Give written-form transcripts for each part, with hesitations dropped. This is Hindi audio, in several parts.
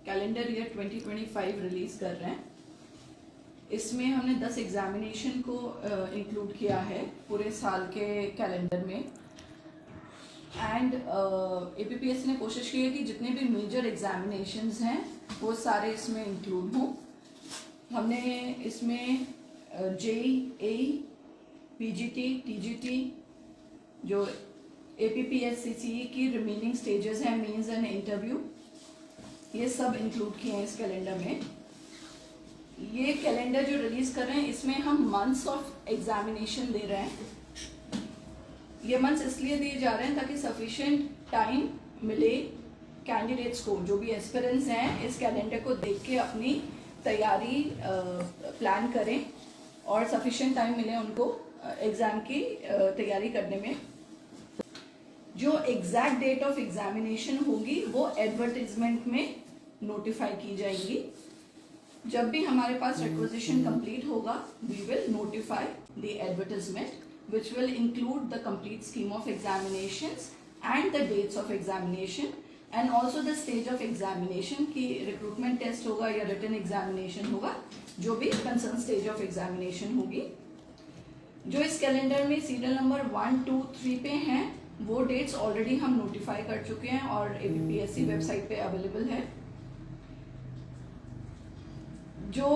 कैलेंडर ईयर 2025 रिलीज कर रहे हैं। इसमें हमने 10 एग्जामिनेशन को इंक्लूड किया है पूरे साल के कैलेंडर में। एंड APPSC ने कोशिश की है कि जितने भी मेजर एग्जामिनेशंस हैं वो सारे इसमें इंक्लूड हों। हमने इसमें JEE, PGT, TGT, जो APPSC की रिमेनिंग स्टेजेस हैं, मेंस एंड इंटरव्यू, ये सब इंक्लूड किए हैं इस कैलेंडर में। ये कैलेंडर जो रिलीज कर रहे हैं इसमें हम मंथ्स ऑफ एग्जामिनेशन ले रहे हैं। ये मंथ्स इसलिए दिए जा रहे हैं ताकि सफिशिएंट टाइम मिले कैंडिडेट्स को, जो भी एस्पिरेंट्स हैं इस कैलेंडर को देख के अपनी तैयारी प्लान करें और सफिशिएंट टाइम मिले उनको एग्ज़ाम की तैयारी करने में। जो एग्जैक्ट डेट ऑफ एग्जामिनेशन होगी वो एडवर्टीजमेंट में नोटिफाई की जाएगी। जब भी हमारे पास रिक्वेजिशन कंप्लीट होगा we will notify the advertisement which will include the complete scheme of examinations and the dates of examination and also the stage of examination की रिक्रूटमेंट टेस्ट होगा या रिटन एग्जामिनेशन होगा, जो भी कंसर्न स्टेज ऑफ एग्जामिनेशन होगी। जो इस कैलेंडर में सीरियल नंबर 1, 2, 3 पे हैं वो डेट्स ऑलरेडी हम नोटिफाई कर चुके हैं और APPSC वेबसाइट पे अवेलेबल है। जो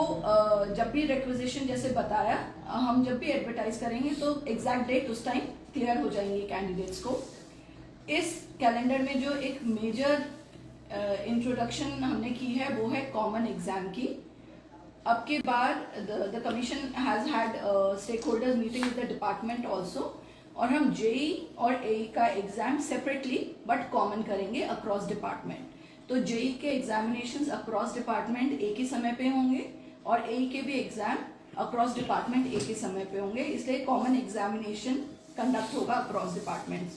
जब भी रिक्वेजिशन जैसे बताया हम जब भी एडवर्टाइज करेंगे तो एग्जैक्ट डेट उस टाइम क्लियर हो जाएंगे कैंडिडेट्स को। इस कैलेंडर में जो एक मेजर इंट्रोडक्शन हमने की है वो है कॉमन एग्जाम की। अब के बाद the commission has had stake holders meeting with the department also, और हम JEE और AE का एग्जाम सेपरेटली बट कॉमन करेंगे अक्रॉस डिपार्टमेंट। तो JEE के एग्जामिनेशंस अक्रॉस डिपार्टमेंट एक ही समय पे होंगे और AE के भी एग्जाम अक्रॉस डिपार्टमेंट एक ही समय पे होंगे, इसलिए कॉमन एग्जामिनेशन कंडक्ट होगा अक्रॉस डिपार्टमेंट्स।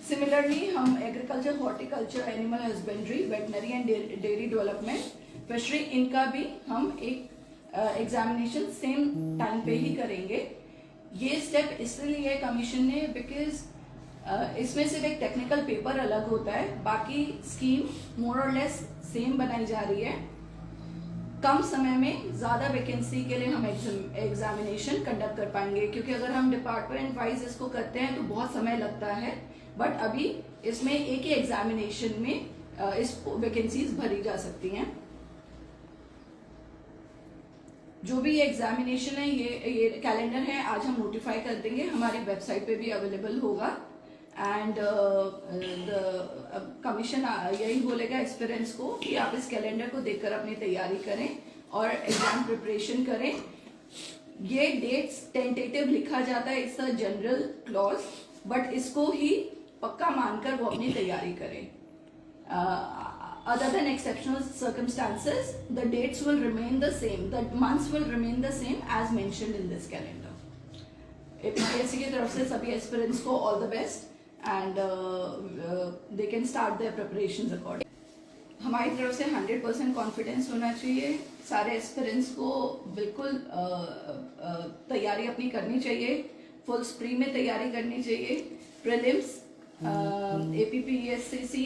सिमिलरली हम agriculture, horticulture, animal husbandry, veterinary and dairy development, fishery, इनका भी हम एक एग्जामिनेशन सेम टाइम पे ही करेंगे। ये स्टेप इसलिए है कमीशन ने बिकॉज इसमें सिर्फ एक टेक्निकल पेपर अलग होता है, बाकी स्कीम मोर और लेस सेम बनाई जा रही है। कम समय में ज्यादा वैकेंसी के लिए हम एग्जामिनेशन कंडक्ट कर पाएंगे, क्योंकि अगर हम डिपार्टमेंट वाइज इसको करते हैं तो बहुत समय लगता है, बट अभी इसमें एक ही एग्जामिनेशन में इस वैकेंसीज भरी जा सकती हैं। जो भी एग्जामिनेशन है ये कैलेंडर है आज हम नोटिफाई कर देंगे, हमारी वेबसाइट पे भी अवेलेबल होगा। एंड कमीशन यही बोलेगा एस्पिरेंट्स को कि आप इस कैलेंडर को देखकर अपनी तैयारी करें और एग्जाम प्रिपरेशन करें। ये डेट्स टेंटेटिव लिखा जाता है, it's a general clause, but इसको ही पक्का मानकर वो अपनी तैयारी करें। Other than exceptional circumstances, the dates will remain the same, the months will remain the same as mentioned in this calendar. APPSC की तरफ से सभी aspirants को all the best and they can start their preparations accordingly. हमारी तरफ से 100% कॉन्फिडेंस होना चाहिए। सारे एस्पिरेंट्स को बिल्कुल तैयारी अपनी करनी चाहिए, फुल स्प्री में तैयारी करनी चाहिए। प्रीलिम्स APPSC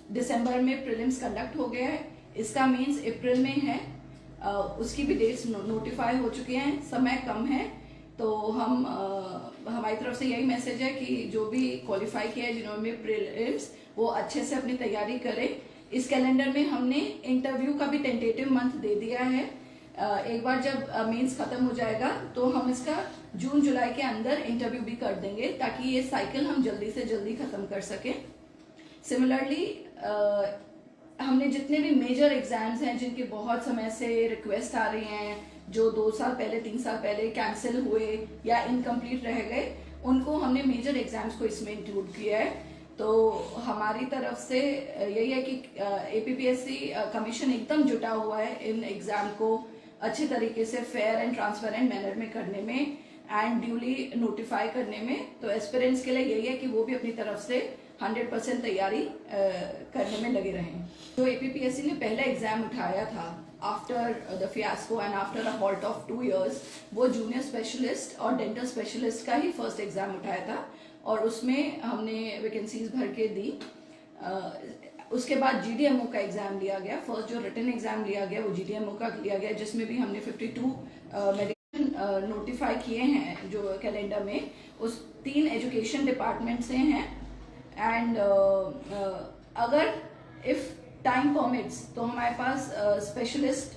दिसंबर में प्रीलिम्स कंडक्ट हो गया है, इसका मीन्स अप्रैल में है, उसकी भी डेट्स नोटिफाई हो चुके हैं, समय कम है। तो हम हमारी तरफ से यही मैसेज है कि जो भी क्वालिफाई किया है जिन्होंने प्रीलिम्स वो अच्छे से अपनी तैयारी करें। इस कैलेंडर में हमने इंटरव्यू का भी टेंटेटिव मंथ दे दिया है। एक बार जब मेंस खत्म हो जाएगा तो हम इसका जून जुलाई के अंदर इंटरव्यू भी कर देंगे, ताकि ये साइकिल हम जल्दी से जल्दी खत्म कर सकें। सिमिलरली हमने जितने भी मेजर एग्जाम्स हैं जिनके बहुत समय से रिक्वेस्ट आ रही हैं, जो 2 साल पहले 3 साल पहले कैंसिल हुए या इनकम्प्लीट रह गए, उनको हमने मेजर एग्जाम्स को इसमें इंक्लूड किया है। तो हमारी तरफ से यही है कि APPSC कमीशन एकदम जुटा हुआ है इन एग्जाम को अच्छे तरीके से फेयर एंड ट्रांसपेरेंट मैनर में करने में एंड ड्यूली नोटिफाई करने में। तो एस्पिरेंट्स के लिए यही है कि वो भी अपनी तरफ से 100% तैयारी करने में लगे रहें। जो APPSC ने पहला एग्जाम उठाया था after the fiasco and after a halt of 2 years, वो जूनियर स्पेशलिस्ट और डेंटल स्पेशलिस्ट का ही फर्स्ट एग्जाम उठाया था और उसमें हमने वैकेंसीज भर के दी। उसके बाद जीडीएमओ का एग्जाम लिया गया। फर्स्ट जो रिटन एग्जाम लिया गया वो जीडीएमओ का लिया गया, जिसमें भी हमने 52 मेडिकेशन नोटिफाई किए हैं जो कैलेंडर में, उस 3 एजुकेशन डिपार्टमेंट से हैं। एंड अगर इफ टाइम परमिट्स तो हमारे पास स्पेशलिस्ट,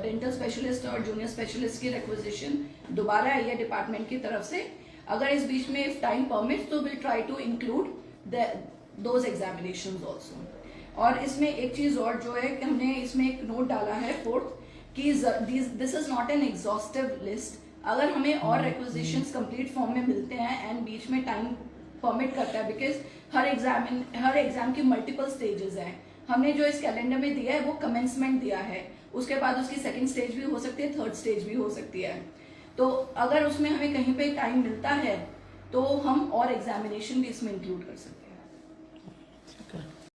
डेंटल स्पेशलिस्ट और जूनियर स्पेशलिस्ट की रिक्वेजिशन दोबारा आई है डिपार्टमेंट की तरफ से। अगर इस बीच में इफ टाइम परमिट्स तो will try to include those examinations also. और इसमें एक चीज और जो है कि हमने इसमें एक नोट डाला है फोर्थ कि this is not an exhaustive list. अगर हमें और रिक्वेजिशंस कंप्लीट फॉर्म में मिलते हैं एंड बीच में टाइम परमिट करता है, बिकॉज हर एग्जाम की मल्टीपल स्टेजेस हैं। हमने जो इस कैलेंडर में दिया है वो कमेंसमेंट दिया है, उसके बाद उसकी सेकंड स्टेज भी हो सकती है, थर्ड स्टेज भी हो सकती है। तो अगर उसमें हमें कहीं पे टाइम मिलता है तो हम और एग्जामिनेशन भी इसमें इंक्लूड कर सकते हैं।